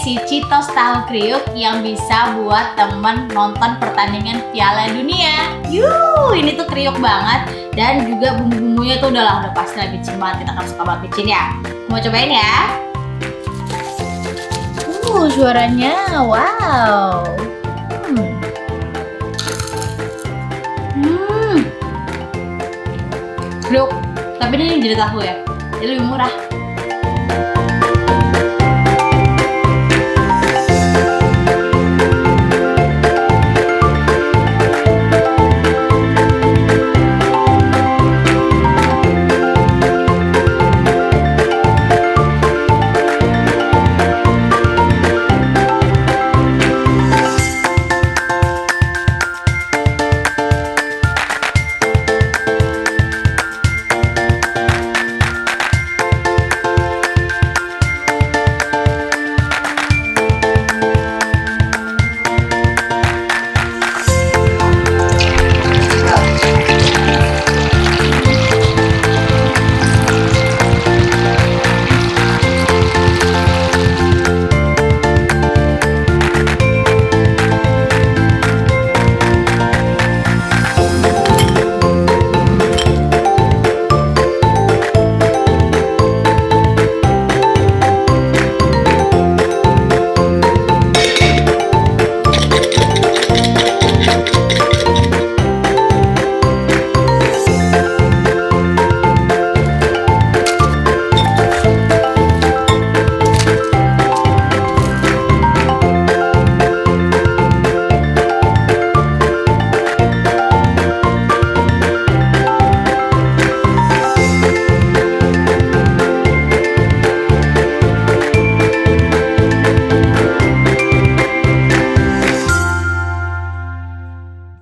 si Cheetos tahu kriuk yang bisa buat temen nonton pertandingan Piala Dunia. Ini tuh kriuk banget dan juga bumbu-bumbunya tuh udah pasti lagi micin banget. Kita kan suka banget micin ya. Mau cobain ya? Suaranya wow. Kriuk, tapi ini jadi tahu ya. Jadi lebih murah.